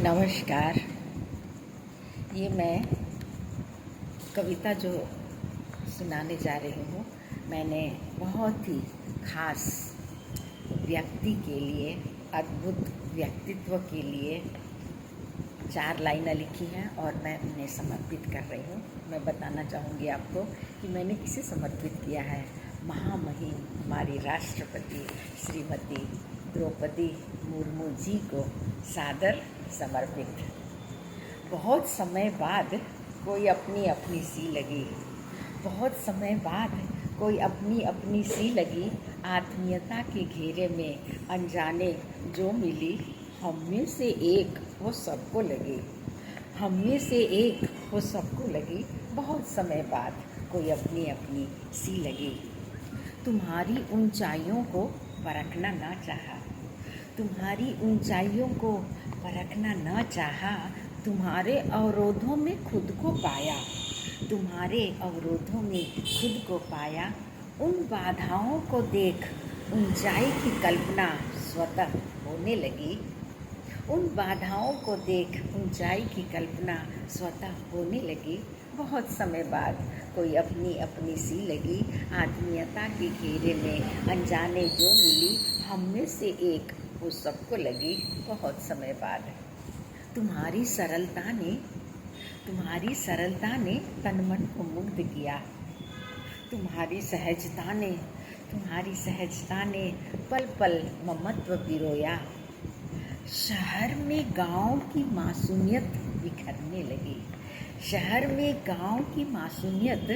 नमस्कार। ये मैं कविता जो सुनाने जा रही हूँ, मैंने बहुत ही खास व्यक्ति के लिए, अद्भुत व्यक्तित्व के लिए 4 लाइनें लिखी हैं और मैं उन्हें समर्पित कर रही हूँ। मैं बताना चाहूँगी आपको कि मैंने किसे समर्पित किया है। महामहिम हमारी राष्ट्रपति श्रीमती द्रौपदी मुर्मू जी को सादर समर्पित। बहुत समय बाद कोई अपनी अपनी सी लगी, बहुत समय बाद कोई अपनी अपनी सी लगी, आत्मीयता के घेरे में अनजाने जो मिली, हम में से एक वो सबको लगी, हम में से एक वो सबको लगी, बहुत समय बाद कोई अपनी अपनी सी लगी। तुम्हारी ऊंचाइयों को परखना ना चाहा, तुम्हारी ऊंचाइयों को परखना ना चाहा, तुम्हारे अवरोधों में खुद को पाया, तुम्हारे अवरोधों में खुद को पाया। उन बाधाओं को देख ऊंचाई की कल्पना स्वतः होने लगी, उन बाधाओं को देख ऊंचाई की कल्पना स्वतः होने लगी। बहुत समय बाद कोई अपनी अपनी सी लगी, आत्मीयता के घेरे में अनजाने जो मिली, हम में से एक वो सबको लगी, बहुत समय बाद। तुम्हारी सरलता ने तन मन को मुग्ध किया, तुम्हारी सहजता ने पल पल ममत्व पिरोया। शहर में गांव की मासूमियत बिखरने लगी, शहर में गांव की मासूमियत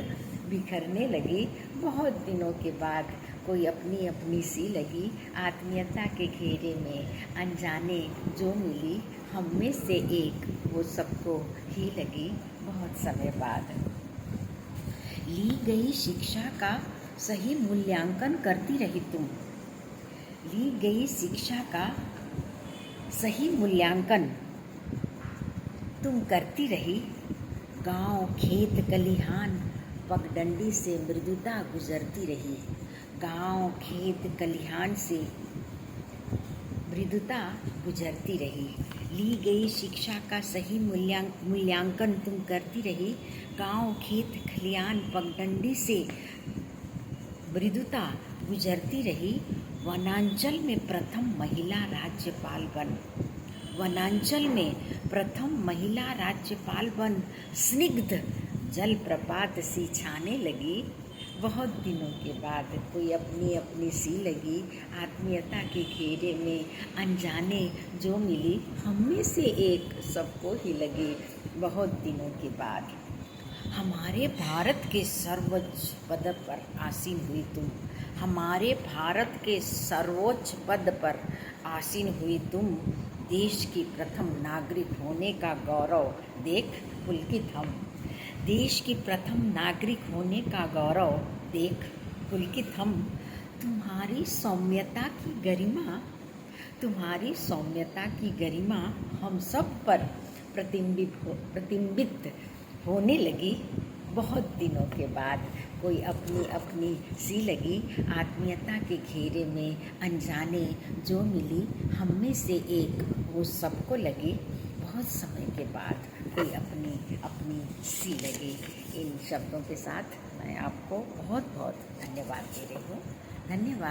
बिखरने लगी। बहुत दिनों के बाद कोई अपनी अपनी सी लगी, आत्मीयता के घेरे में अनजाने जो मिली, हम में से एक वो सबको ही लगी, बहुत समय बाद। ली गई शिक्षा का सही मूल्यांकन करती रही तुम, ली गई शिक्षा का सही मूल्यांकन तुम करती रही। गांव खेत खलिहान पगडंडी से मृदुता गुजरती रही, गांव खेत खलिहान से मृदुता गुजरती रही। ली गई शिक्षा का सही मूल्यांकन तुम करती रही, गांव खेत खलिहान पगडंडी से मृदुता गुजरती रही। वनांचल में प्रथम महिला राज्यपाल बन, वनांचल में प्रथम महिला राज्यपाल बन, स्निग्ध जलप्रपात सी छाने लगी। बहुत दिनों के बाद कोई अपनी अपनी सी लगी, आत्मीयता के घेरे में अनजाने जो मिली, हम में से एक सबको ही लगी, बहुत दिनों के बाद। हमारे भारत के सर्वोच्च पद पर आसीन हुई तुम, हमारे भारत के सर्वोच्च पद पर आसीन हुई तुम। देश की प्रथम नागरिक होने का गौरव देख पुलकित हम, देश की प्रथम नागरिक होने का गौरव देख पुलकित हम। तुम्हारी सौम्यता की गरिमा, तुम्हारी सौम्यता की गरिमा हम सब पर प्रतिबिंबित होने लगी। बहुत दिनों के बाद कोई अपनी अपनी सी लगी, आत्मीयता के घेरे में अनजाने जो मिली, हम में से एक वो सबको लगी, बहुत समय के बाद कोई अपनी अपनी सी लगी। इन शब्दों के साथ मैं आपको बहुत बहुत धन्यवाद दे रही हूँ। धन्यवाद।